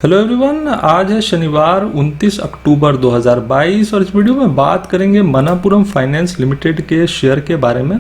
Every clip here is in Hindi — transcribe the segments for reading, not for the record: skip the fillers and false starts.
हेलो एवरीवन, आज है शनिवार 29 अक्टूबर 2022 और इस वीडियो में बात करेंगे मनापुरम फाइनेंस लिमिटेड के शेयर के बारे में।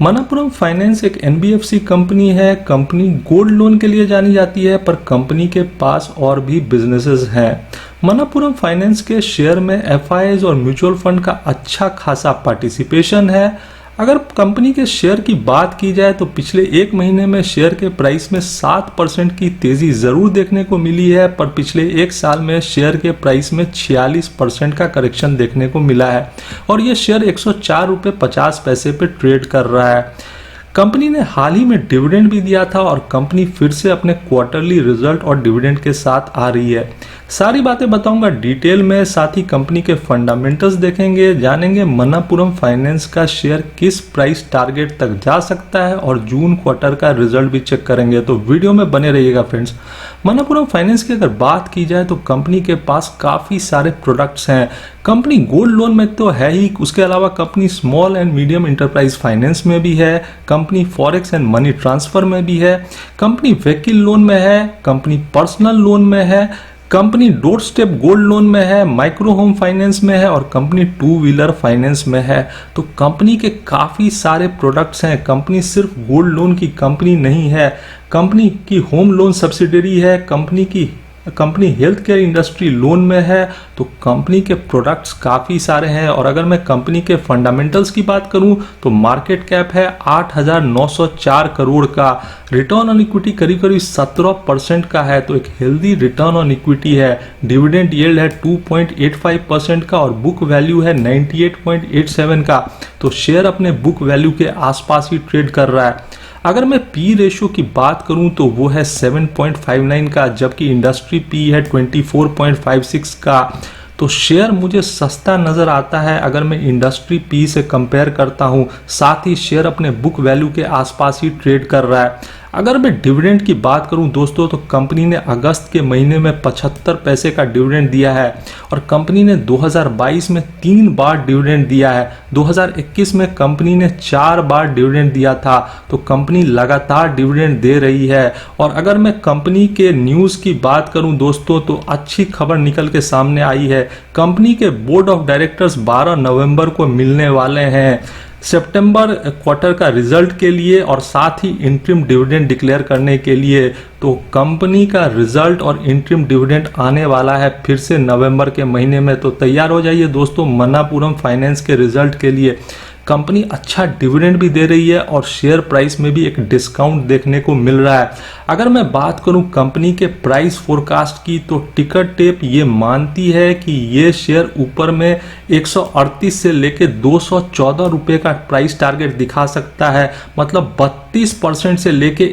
मनापुरम फाइनेंस एक एनबीएफसी कंपनी है। कंपनी गोल्ड लोन के लिए जानी जाती है, पर कंपनी के पास और भी बिजनेसेस हैं। मनापुरम फाइनेंस के शेयर में एफआईआईज और म्यूचुअल फंड का अच्छा खासा पार्टिसिपेशन है। अगर कंपनी के शेयर की बात की जाए तो पिछले एक महीने में शेयर के प्राइस में 7% की तेजी जरूर देखने को मिली है, पर पिछले एक साल में शेयर के प्राइस में 46% का करेक्शन देखने को मिला है और ये शेयर 104 रुपये 50 पैसे पे ट्रेड कर रहा है। कंपनी ने हाल ही में डिविडेंड भी दिया था और कंपनी फिर से अपने क्वार्टरली रिजल्ट और डिविडेंड के साथ आ रही है। सारी बातें बताऊंगा डिटेल में, साथ ही कंपनी के फंडामेंटल्स देखेंगे, जानेंगे मनापुरम फाइनेंस का शेयर किस प्राइस टारगेट तक जा सकता है और जून क्वार्टर का रिजल्ट भी चेक करेंगे। तो वीडियो में बने रहिएगा फ्रेंड्स। मनापुरम फाइनेंस की अगर बात की जाए तो कंपनी के पास काफ़ी सारे प्रोडक्ट्स हैं। कंपनी गोल्ड लोन में तो है ही, उसके अलावा company small and medium enterprise finance में भी है, company forex and money transfer में भी है, कंपनी व्हीकल लोन में है, कंपनी पर्सनल लोन में है, company door step gold loan में है, माइक्रो होम फाइनेंस में है और कंपनी टू व्हीलर फाइनेंस में है। तो कंपनी के काफ़ी सारे प्रोडक्ट्स हैं। कंपनी सिर्फ गोल्ड लोन की कंपनी नहीं है, कंपनी की होम लोन सब्सिडरी है, company health care industry loan में है। तो कंपनी के प्रोडक्ट्स काफ़ी सारे हैं। और अगर मैं कंपनी के फंडामेंटल्स की बात करूं तो मार्केट कैप है 8,904 करोड़ का, रिटर्न ऑन इक्विटी करीब करीब 17% का है, तो एक हेल्दी रिटर्न ऑन इक्विटी है। डिविडेंड यील्ड है 2.85% का और बुक वैल्यू है 98.87 का। तो शेयर अपने बुक वैल्यू के आसपास ही ट्रेड कर रहा है। अगर मैं पी रेशियो की बात करूं तो वो है 7.59 का, जबकि इंडस्ट्री पी है 24.56 का। तो शेयर मुझे सस्ता नज़र आता है अगर मैं इंडस्ट्री पी से कंपेयर करता हूं। साथ ही शेयर अपने बुक वैल्यू के आसपास ही ट्रेड कर रहा है। अगर मैं डिविडेंड की बात करूं दोस्तों तो कंपनी ने अगस्त के महीने में 75 पैसे का डिविडेंड दिया है और कंपनी ने 2022 में 3 बार डिविडेंड दिया है। 2021 में कंपनी ने 4 बार डिविडेंड दिया था। तो कंपनी लगातार डिविडेंड दे रही है। और अगर मैं कंपनी के न्यूज़ की बात करूं दोस्तों तो अच्छी खबर निकल के सामने आई है। कंपनी के बोर्ड ऑफ डायरेक्टर्स 12 नवंबर को मिलने वाले हैं सितंबर क्वार्टर का रिजल्ट के लिए और साथ ही इंटरिम डिविडेंड डिक्लेयर करने के लिए। तो कंपनी का रिजल्ट और इंटरिम डिविडेंड आने वाला है फिर से नवंबर के महीने में। तो तैयार हो जाइए दोस्तों मनापुरम फाइनेंस के रिजल्ट के लिए। कंपनी अच्छा डिविडेंड भी दे रही है और शेयर प्राइस में भी एक डिस्काउंट देखने को मिल रहा है। अगर मैं बात करूं कंपनी के प्राइस फोरकास्ट की तो टिकर टेप ये मानती है कि ये शेयर ऊपर में 138 से लेके 214 रुपये का प्राइस टारगेट दिखा सकता है। मतलब 32% से लेके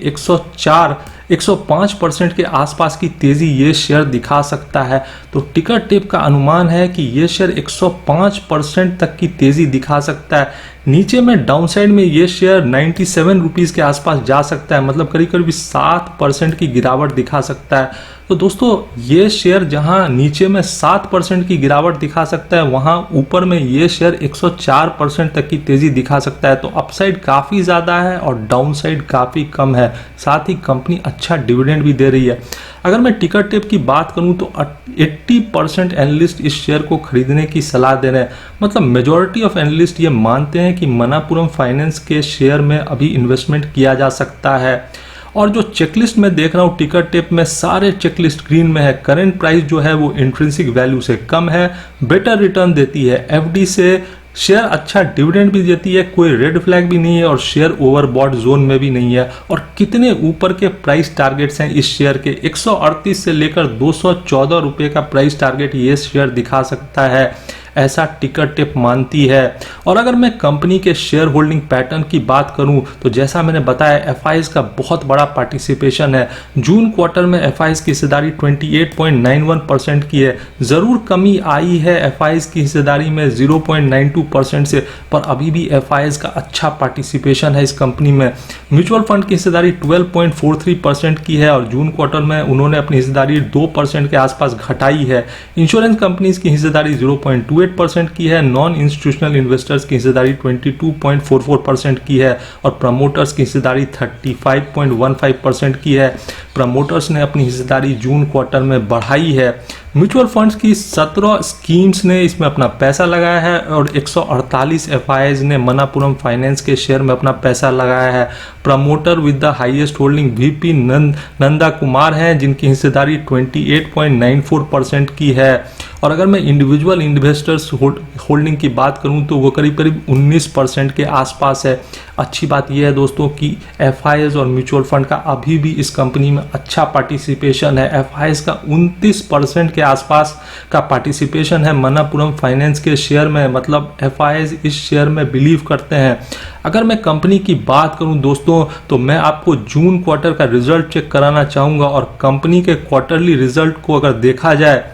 105% के आसपास की तेजी ये शेयर दिखा सकता है। तो टिकर टेप का अनुमान है कि ये शेयर 105% तक की तेजी दिखा सकता है। नीचे में डाउनसाइड में ये शेयर 97 रुपीज़ के आसपास जा सकता है, मतलब करीब करीब 7% की गिरावट दिखा सकता है। तो दोस्तों ये शेयर जहां नीचे में 7% की गिरावट दिखा सकता है, वहां ऊपर में ये शेयर 104% तक की तेजी दिखा सकता है। तो अपसाइड काफ़ी ज़्यादा है और डाउनसाइड काफ़ी कम है। साथ ही कंपनी अच्छा डिविडेंड भी दे रही है। अगर मैं टिकर टेप की बात करूं तो 80% एनालिस्ट इस शेयर को खरीदने की सलाह दे रहे हैं। मतलब मेजॉरिटी ऑफ एनालिस्ट ये मानते हैं कि मनापुरम फाइनेंस के शेयर में अभी इन्वेस्टमेंट किया जा सकता है। और जो चेकलिस्ट में देख रहा हूँ टिकर टेप में सारे चेकलिस्ट ग्रीन में है। करंट प्राइस जो है वो इंट्रिंसिक वैल्यू से कम है, बेटर रिटर्न देती है एफडी से, शेयर अच्छा डिविडेंड भी देती है, कोई रेड फ्लैग भी नहीं है और शेयर ओवरबॉट जोन में भी नहीं है। और कितने ऊपर के प्राइस टारगेट्स हैं इस शेयर के, 138 से लेकर 214 रुपये का प्राइस टारगेट ये शेयर दिखा सकता है, ऐसा टिकर टेप मानती है। और अगर मैं कंपनी के शेयर होल्डिंग पैटर्न की बात करूं तो जैसा मैंने बताया एफआईआईज का बहुत बड़ा पार्टिसिपेशन है। जून क्वार्टर में एफआईआईज की हिस्सेदारी 28.91% की है। ज़रूर कमी आई है एफआईआईज की हिस्सेदारी में 0.92% से, पर अभी भी एफआईआईज का अच्छा पार्टिसिपेशन है इस कंपनी में। म्यूचुअल फंड की हिस्सेदारी 12.43% की है और जून क्वार्टर में उन्होंने अपनी हिस्सेदारी 2% के आसपास घटाई है। इंश्योरेंस कंपनीज की हिस्सेदारी 0.28 28% की है, नॉन इंस्टीट्यूशनल इन्वेस्टर्स की हिस्सेदारी 22.44% की है और प्रमोटर्स की हिस्सेदारी 35.15% की है। प्रमोटर्स ने अपनी हिस्सेदारी जून क्वार्टर में बढ़ाई है। म्यूचुअल फंड्स की 17 स्कीम्स ने इसमें अपना पैसा लगाया है और 148 एफआईआईज ने मनापुरम फाइनेंस के शेयर में अपना पैसा लगाया है। Promoter with the highest holding VP Nanda Kumar हैं, जिनकी हिस्सेदारी 28.94% की है। और अगर मैं इंडिविजुअल इन्वेस्टर्स होल्डिंग की बात करूं तो वो करीब करीब 19% के आसपास है। अच्छी बात यह है दोस्तों कि एफआईआईज और म्यूचुअल फंड का अभी भी इस कंपनी में अच्छा पार्टिसिपेशन है। एफआईआईज का 29% के आसपास का पार्टिसिपेशन है मनापुरम फाइनेंस के शेयर में, मतलब एफआईआईज इस शेयर में बिलीव करते हैं। अगर मैं कंपनी की बात करूं दोस्तों तो मैं आपको जून क्वार्टर का रिजल्ट चेक कराना चाहूँगा और कंपनी के क्वार्टरली रिजल्ट को अगर देखा जाए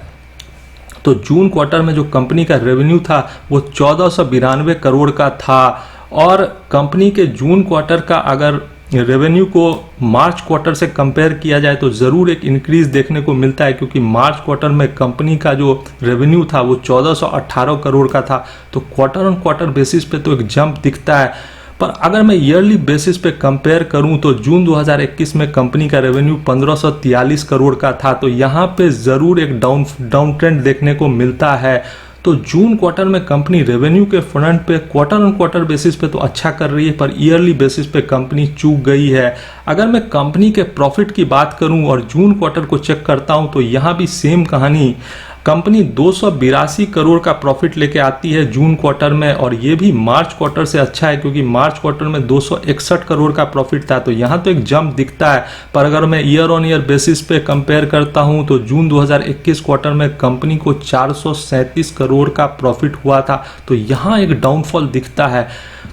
तो जून क्वार्टर में जो कंपनी का रेवेन्यू था वो 1492 करोड़ का था। और कंपनी के जून क्वार्टर का अगर रेवेन्यू को मार्च क्वार्टर से कंपेयर किया जाए तो ज़रूर एक इंक्रीज देखने को मिलता है, क्योंकि मार्च क्वार्टर में कंपनी का जो रेवेन्यू था वो 1418 करोड़ का था। तो क्वार्टर ऑन क्वार्टर बेसिस पे तो एक जंप दिखता है। पर अगर मैं ईयरली बेसिस पे कंपेयर करूं तो जून 2021 में कंपनी का रेवेन्यू 1543 करोड़ का था। तो यहाँ पे ज़रूर एक डाउन ट्रेंड देखने को मिलता है। तो जून क्वार्टर में कंपनी रेवेन्यू के फ्रंट पे क्वार्टर ऑन क्वार्टर बेसिस पे तो अच्छा कर रही है, पर ईयरली बेसिस पे कंपनी चूक गई है। अगर मैं कंपनी के प्रॉफिट की बात करूं और जून क्वार्टर को चेक करता हूं तो यहाँ भी सेम कहानी। कंपनी 282 करोड़ का प्रॉफिट लेके आती है जून क्वार्टर में, और ये भी मार्च क्वार्टर से अच्छा है, क्योंकि मार्च क्वार्टर में 261 करोड़ का प्रॉफिट था। तो यहाँ तो एक जंप दिखता है। पर अगर मैं ईयर ऑन ईयर बेसिस पे कंपेयर करता हूँ तो जून 2021 क्वार्टर में कंपनी को 437 करोड़ का प्रॉफिट हुआ था। तो यहाँ एक डाउनफॉल दिखता है।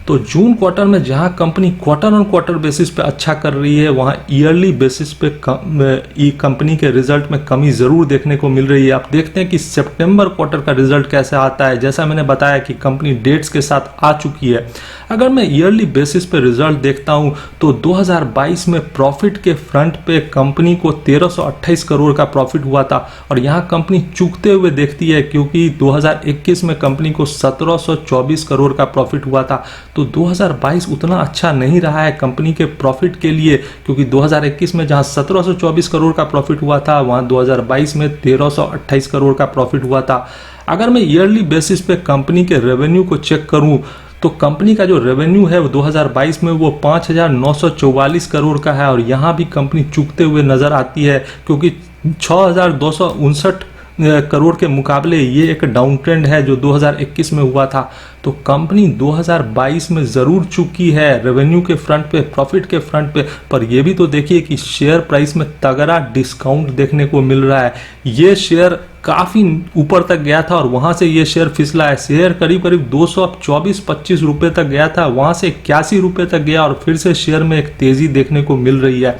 तो जून क्वार्टर में जहां company quarter on quarter basis पे अच्छा कर रही है, वहां ईयरली बेसिस पे कंपनी के रिजल्ट में कमी ज़रूर देखने को मिल रही है। आप देखते हैं कि सितंबर क्वार्टर का रिजल्ट कैसे आता है। जैसा मैंने बताया कि कंपनी डेट्स के साथ आ चुकी है। अगर मैं ईयरली बेसिस पे रिजल्ट देखता हूं तो 2022 में प्रॉफिट के फ्रंट पे कंपनी को 1328 करोड़ का प्रॉफिट हुआ था, और यहाँ कंपनी चूकते हुए देखती है, क्योंकि 2021 में कंपनी को 1724 करोड़ का प्रॉफिट हुआ था। तो 2022 उतना अच्छा नहीं रहा है कंपनी के प्रॉफिट के लिए, क्योंकि 2021 में जहां 1724 करोड़ का प्रॉफिट हुआ था वहां 2022 में 1328 करोड़ का प्रॉफिट हुआ था। अगर मैं ईयरली बेसिस पे कंपनी के रेवेन्यू को चेक करूं तो कंपनी का जो रेवेन्यू है वो 2022 में वो 5,944 करोड़ का है, और यहाँ भी कंपनी चूकते हुए नजर आती है, क्योंकि 6,259 करोड़ के मुकाबले ये एक डाउन ट्रेंड है जो 2021 में हुआ था। तो कंपनी 2022 में ज़रूर चुकी है रेवेन्यू के फ्रंट पे, प्रॉफिट के फ्रंट पे। पर ये भी तो देखिए कि शेयर प्राइस में तगड़ा डिस्काउंट देखने को मिल रहा है। ये शेयर काफ़ी ऊपर तक गया था और वहाँ से ये शेयर फिसला है। शेयर करीब करीब 224-25 रुपये तक गया था, वहाँ से 81 रुपये तक गया और फिर से शेयर में एक तेज़ी देखने को मिल रही है।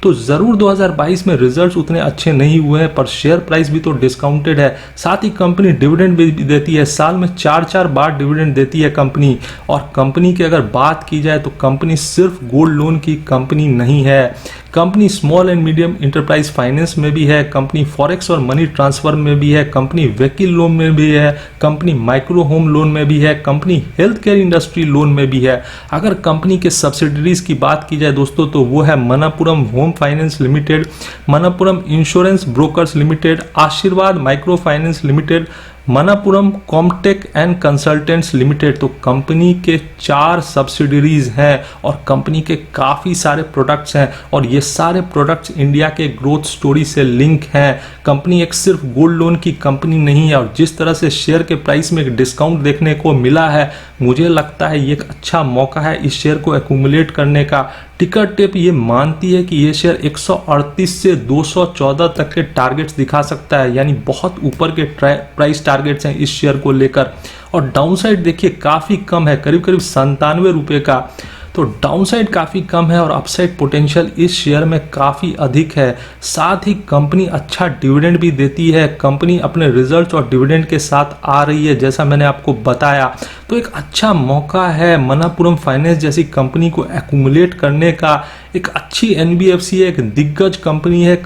तो ज़रूर 2022 में रिजल्ट्स उतने अच्छे नहीं हुए हैं, पर शेयर प्राइस भी तो डिस्काउंटेड है। साथ ही कंपनी डिविडेंड भी देती है, साल में 4-4 बार डिविडेंड देती है कंपनी। और कंपनी की अगर बात की जाए तो कंपनी सिर्फ गोल्ड लोन की कंपनी नहीं है, company small and medium enterprise finance में भी है, कंपनी फॉरेक्स और मनी ट्रांसफर में भी है, कंपनी व्हीकल लोन में भी है, कंपनी माइक्रो होम लोन में भी है, company health care industry loan में भी है। अगर कंपनी के सब्सिडरीज की बात की जाए दोस्तों तो वो है Manappuram home finance limited, Manappuram insurance brokers limited, Aashirvad micro finance limited, Manappuram comtech and consultants limited. तो कंपनी के 4 सब्सिडरीज हैं और कंपनी के काफ़ी सारे प्रोडक्ट्स हैं, और ये सारे प्रोडक्ट्स इंडिया के ग्रोथ स्टोरी से लिंक हैं। कंपनी एक सिर्फ गोल्ड लोन की कंपनी नहीं है, और जिस तरह से शेयर के प्राइस में एक डिस्काउंट देखने को मिला है, मुझे लगता है ये एक अच्छा मौका है इस शेयर को एक्यूमुलेट करने का। टिकर टेप ये मानती है कि ये शेयर 138 से 214 तक के टारगेट्स दिखा सकता है, यानी बहुत ऊपर के प्राइस टारगेट्स हैं इस शेयर को लेकर। और डाउनसाइड देखिए काफ़ी कम है, करीब करीब 97 रुपये का। तो डाउनसाइड काफ़ी कम है और अपसाइड पोटेंशियल इस शेयर में काफ़ी अधिक है। साथ ही कंपनी अच्छा डिविडेंड भी देती है, कंपनी अपने रिजल्ट और डिविडेंड के साथ आ रही है जैसा मैंने आपको बताया। तो एक अच्छा मौका है मनापुरम फाइनेंस जैसी कंपनी को एक्यूमुलेट करने का। एक अच्छी NBFC है, एक दिग्गज कंपनी है,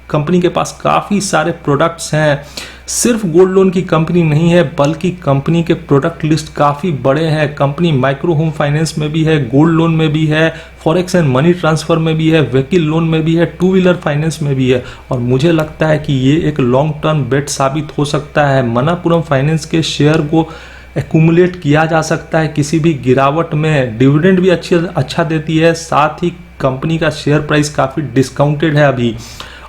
कंपनी के पास काफ़ी सारे प्रोडक्ट्स हैं, सिर्फ गोल्ड लोन की कंपनी नहीं है बल्कि कंपनी के प्रोडक्ट लिस्ट काफ़ी बड़े हैं। कंपनी माइक्रो होम फाइनेंस में भी है, गोल्ड लोन में भी है, फॉरेक्स एंड मनी ट्रांसफ़र में भी है, व्हीकल लोन में भी है, टू व्हीलर फाइनेंस में भी है। और मुझे लगता है कि ये एक लॉन्ग टर्म बेट साबित हो सकता है। मनापुरम फाइनेंस के शेयर को एक्यूमुलेट किया जा सकता है किसी भी गिरावट में। डिविडेंड भी अच्छा देती है, साथ ही कंपनी का शेयर प्राइस काफ़ी डिस्काउंटेड है अभी।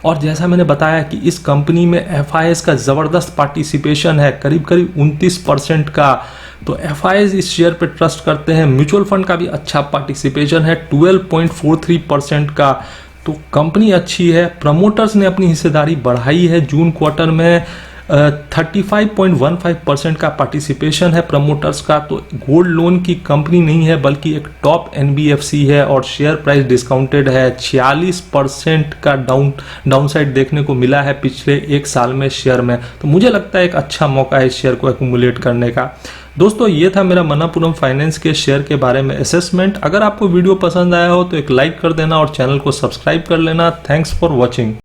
और जैसा मैंने बताया कि इस कंपनी में FIS का ज़बरदस्त पार्टिसिपेशन है, करीब करीब 29% का। तो FIS इस शेयर पे ट्रस्ट करते हैं। म्यूचुअल फंड का भी अच्छा पार्टिसिपेशन है 12.43% का। तो कंपनी अच्छी है। प्रमोटर्स ने अपनी हिस्सेदारी बढ़ाई है। जून क्वार्टर में 35.15% का पार्टिसिपेशन है प्रमोटर्स का। तो गोल्ड लोन की कंपनी नहीं है बल्कि एक टॉप NBFC है और शेयर प्राइस डिस्काउंटेड है। 46% का डाउनसाइड देखने को मिला है पिछले एक साल में शेयर में। तो मुझे लगता है एक अच्छा मौका है इस शेयर को एक्यूमुलेट करने का। दोस्तों ये था मेरा मनापुरम फाइनेंस के शेयर के बारे में असेसमेंट। अगर आपको वीडियो पसंद आया हो तो एक लाइक कर देना और चैनल को सब्सक्राइब कर लेना। Thanks for watching.